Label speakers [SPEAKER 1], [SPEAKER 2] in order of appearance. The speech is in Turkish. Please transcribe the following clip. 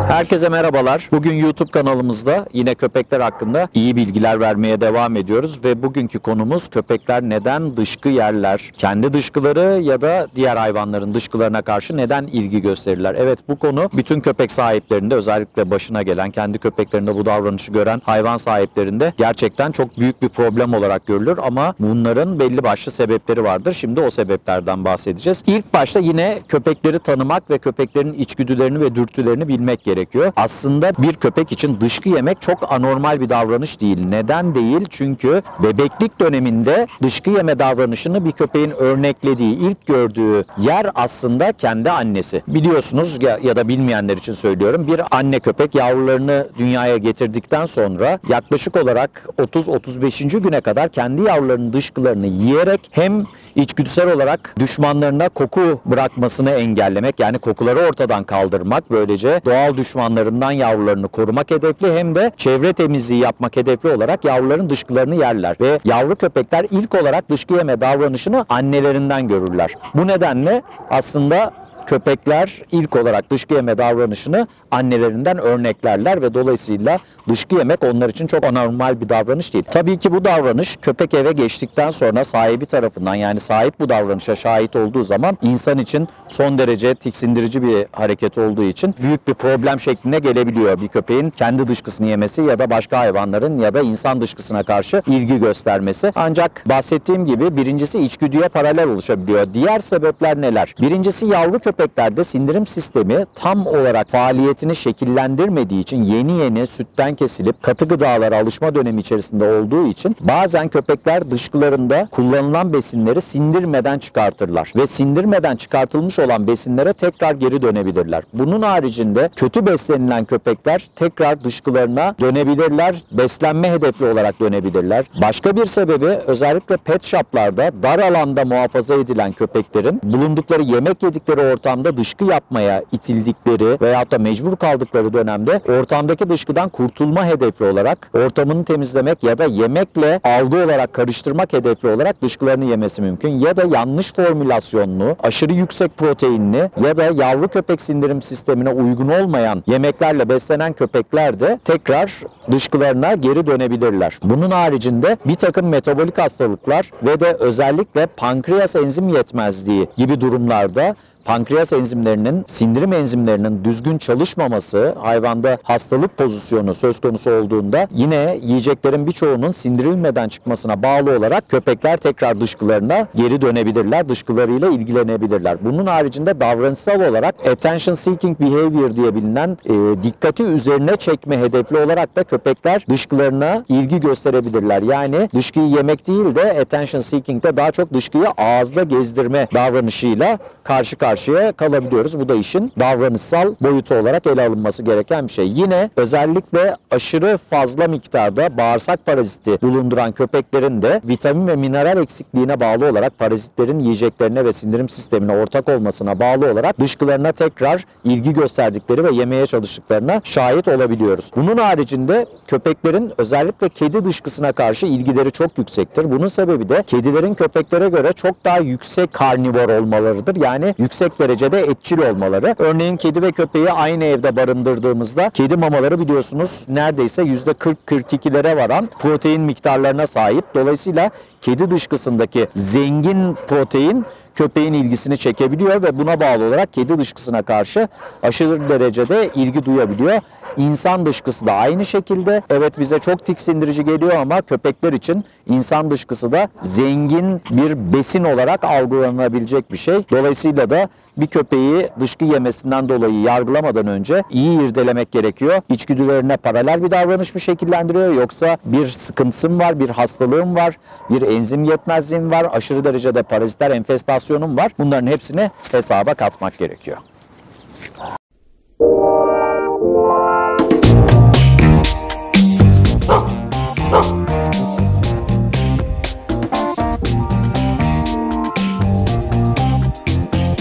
[SPEAKER 1] Herkese merhabalar. Bugün YouTube kanalımızda yine köpekler hakkında iyi bilgiler vermeye devam ediyoruz ve bugünkü konumuz köpekler neden dışkı yerler? Kendi dışkıları ya da diğer hayvanların dışkılarına karşı neden ilgi gösterirler? Evet, bu konu bütün köpek sahiplerinde, özellikle başına gelen, kendi köpeklerinde bu davranışı gören hayvan sahiplerinde gerçekten çok büyük bir problem olarak görülür ama bunların belli başlı sebepleri vardır. Şimdi o sebeplerden bahsedeceğiz. İlk başta yine köpekleri tanımak ve köpeklerin içgüdülerini ve dürtülerini bilmek gerekiyor. Aslında bir köpek için dışkı yemek çok anormal bir davranış değil. Neden değil? Çünkü bebeklik döneminde dışkı yeme davranışını bir köpeğin örneklediği, ilk gördüğü yer aslında kendi annesi. Biliyorsunuz ya da bilmeyenler için söylüyorum. Bir anne köpek yavrularını dünyaya getirdikten sonra yaklaşık olarak 30-35. güne kadar kendi yavrularının dışkılarını yiyerek hem içgüdüsel olarak düşmanlarına koku bırakmasını engellemek, yani kokuları ortadan kaldırmak, böylece doğal düşmanlarından yavrularını korumak hedefli, hem de çevre temizliği yapmak hedefli olarak yavruların dışkılarını yerler. Ve yavru köpekler ilk olarak dışkı yeme davranışını annelerinden görürler. Bu nedenle aslında köpekler ilk olarak dışkı yeme davranışını annelerinden örneklerler ve dolayısıyla dışkı yemek onlar için çok anormal bir davranış değil. Tabii ki bu davranış köpek eve geçtikten sonra sahibi tarafından, yani sahip bu davranışa şahit olduğu zaman insan için son derece tiksindirici bir hareket olduğu için büyük bir problem şekline gelebiliyor bir köpeğin kendi dışkısını yemesi ya da başka hayvanların ya da insan dışkısına karşı ilgi göstermesi. Ancak bahsettiğim gibi birincisi içgüdüye paralel oluşabiliyor. Diğer sebepler neler? Birincisi, yavru köpeklerde sindirim sistemi tam olarak faaliyetini şekillendirmediği için, yeni sütten kesilip katı gıdalara alışma dönemi içerisinde olduğu için bazen köpekler dışkılarında kullanılan besinleri sindirmeden çıkartırlar ve sindirmeden çıkartılmış olan besinlere tekrar geri dönebilirler. Bunun haricinde kötü beslenilen köpekler tekrar dışkılarına dönebilirler, beslenme hedefli olarak dönebilirler. Başka bir sebebi, özellikle pet shoplarda dar alanda muhafaza edilen köpeklerin bulundukları, yemek yedikleri ortamda dışkı yapmaya itildikleri veyahut da mecbur kaldıkları dönemde ortamdaki dışkıdan kurtulma hedefli olarak ortamını temizlemek ya da yemekle algı olarak karıştırmak hedefli olarak dışkılarını yemesi mümkün. Ya da yanlış formülasyonlu, aşırı yüksek proteinli ya da yavru köpek sindirim sistemine uygun olmayan yemeklerle beslenen köpekler de tekrar dışkılarına geri dönebilirler. Bunun haricinde bir takım metabolik hastalıklar ve de özellikle pankreas enzim yetmezliği gibi durumlarda pankreas enzimlerinin, sindirim enzimlerinin düzgün çalışmaması, hayvanda hastalık pozisyonu söz konusu olduğunda yine yiyeceklerin birçoğunun sindirilmeden çıkmasına bağlı olarak köpekler tekrar dışkılarına geri dönebilirler, dışkılarıyla ilgilenebilirler. Bunun haricinde davranışsal olarak attention seeking behavior diye bilinen dikkati üzerine çekme hedefli olarak da köpekler dışkılarına ilgi gösterebilirler. Yani dışkıyı yemek değil de attention seeking'de daha çok dışkıyı ağızda gezdirme davranışıyla karşı karşıya kalabiliyoruz. Bu da işin davranışsal boyutu olarak ele alınması gereken bir şey. Yine özellikle aşırı fazla miktarda bağırsak paraziti bulunduran köpeklerin de vitamin ve mineral eksikliğine bağlı olarak parazitlerin yiyeceklerine ve sindirim sistemine ortak olmasına bağlı olarak dışkılarına tekrar ilgi gösterdikleri ve yemeye çalıştıklarına şahit olabiliyoruz. Bunun haricinde köpeklerin özellikle kedi dışkısına karşı ilgileri çok yüksektir. Bunun sebebi de kedilerin köpeklere göre çok daha yüksek karnivor olmalarıdır. Yani yüksek derecede etçil olmaları. Örneğin kedi ve köpeği aynı evde barındırdığımızda kedi mamaları biliyorsunuz neredeyse %40-42'lere varan protein miktarlarına sahip. Dolayısıyla kedi dışkısındaki zengin protein köpeğin ilgisini çekebiliyor ve buna bağlı olarak kedi dışkısına karşı aşırı derecede ilgi duyabiliyor. İnsan dışkısı da aynı şekilde. Evet, bize çok tiksindirici geliyor ama köpekler için insan dışkısı da zengin bir besin olarak algılanabilecek bir şey. Dolayısıyla da bir köpeği dışkı yemesinden dolayı yargılamadan önce iyi irdelemek gerekiyor. İçgüdülerine paralel bir davranış mı şekillendiriyor, yoksa bir sıkıntısım var, bir hastalığım var, bir enzim yetmezliğim var, aşırı derecede parazitler enfestasyonum var. Bunların hepsini hesaba katmak gerekiyor.